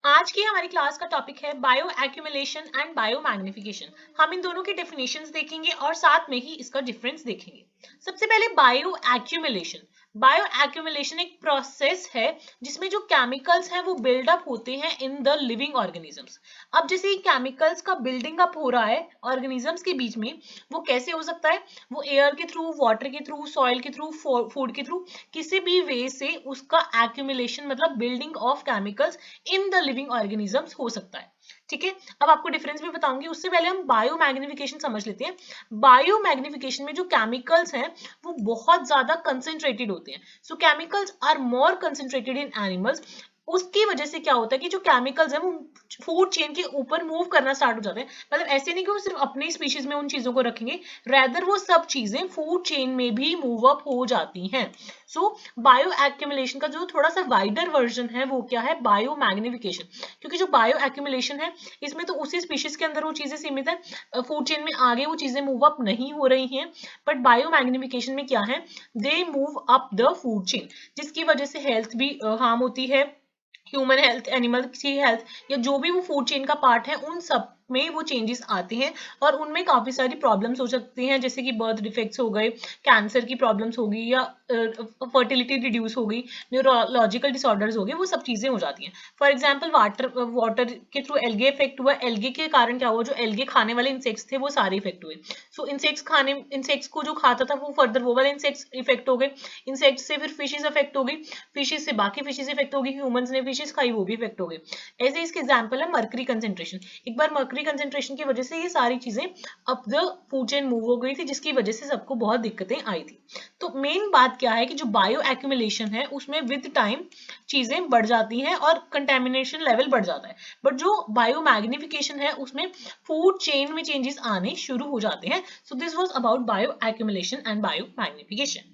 आज की हमारी क्लास का टॉपिक है bio accumulation and bio magnification. हम इन दोनों की डेफिनेशंस देखेंगे और साथ में ही इसका डिफरेंस देखेंगे। सबसे पहले बायो एक्यूमुलेशन एक प्रोसेस है जिसमें जो केमिकल्स हैं वो बिल्डअप होते हैं इन द लिविंग ऑर्गेनिजम्स। अब जैसे ये केमिकल्स का बिल्डिंग अप हो रहा है ऑर्गेनिजम्स के बीच में, वो कैसे हो सकता है? वो एयर के थ्रू, वाटर के थ्रू, सॉइल के थ्रू, फूड के थ्रू, किसी भी वे से उसका एक्यूमुलेशन मतलब building of chemicals in the living organisms हो सकता है। ठीक है, अब आपको डिफरेंस भी बताऊंगी, उससे पहले हम बायो मैग्निफिकेशन समझ लेते हैं। बायो मैग्निफिकेशन में जो केमिकल्स हैं वो बहुत ज्यादा कंसेंट्रेटेड होते हैं। So chemicals are more concentrated in animals. उसकी वजह से क्या होता है कि जो केमिकल्स हैं वो फूड चेन के ऊपर मूव करना स्टार्ट हो जाते हैं। मतलब ऐसे नहीं कि वो सिर्फ अपनी स्पीशीज में उन चीजों को रखेंगे, रेदर वो सब चीजें फूड चेन में भी मूव अप हो जाती हैं। सो बायो एक्यूमुलेशन का जो थोड़ा सा वाइडर वर्जन है वो क्या है? Bio magnification. क्योंकि जो बायो एक्यूमुलेशन है इसमें तो उसी स्पीशीज के अंदर वो चीजें सीमित है, फूड चेन में आगे वो चीजें मूव अप नहीं हो रही हैं। बट बायो मैग्निफिकेशन में क्या है? They move up the food chain, जिसकी वजह से हेल्थ भी हार्म होती है, ह्यूमन हेल्थ, एनिमल की हेल्थ, या जो भी वो फूड चेन का पार्ट है उन सब में वो चेंजेस आते हैं और उनमें काफी सारी प्रॉब्लम्स हो सकती हैं, जैसे कि बर्थ डिफेक्ट्स हो गए, कैंसर की प्रॉब्लम्स होगी, या फर्टिलिटी रिड्यूस हो गई, न्यूरोलॉजिकल डिसऑर्डर्स हो गए, वो सब चीजें हो जाती हैं। फॉर एग्जाम्पल वाटर के थ्रू एल्गे इफेक्ट हुआ, एल्गे के कारण क्या हुआ? जो एल्गे खाने वाले इंसेक्ट्स थे वो सारे इफेक्ट हुए। सो इंसेक्ट्स को जो खाता था वो फर्दर वो वाले इंसेक्ट्स इफेक्ट हो गए, इंसेक्ट्स से फिर फिशेज इफेक्ट हो गई, फिशेज से बाकी फिशेज इफेक्ट हो गई, ह्यूमंस ने फिशेज खाई वो भी इफेक्ट हो गए। ऐसे इसके एग्जाम्पल है मर्करी कंसेंट्रेशन। एक बार मर्करी कंसेंट्रेशन की वजह से ये सारी चीजें up the food chain move हो गई थी, जिसकी वजह से सबको बहुत दिक्कतें आई थी। तो मेन बात क्या है कि जो बायो एक्यूमुलेशन है उसमें विद टाइम चीजें बढ़ जाती हैं और कंटेमिनेशन लेवल बढ़ जाता है। बट जो बायो मैग्निफिकेशन है उसमें फूड चेन में चेंजेस आने शुरू हो जाते हैं। So this was about bio accumulation and bio magnification.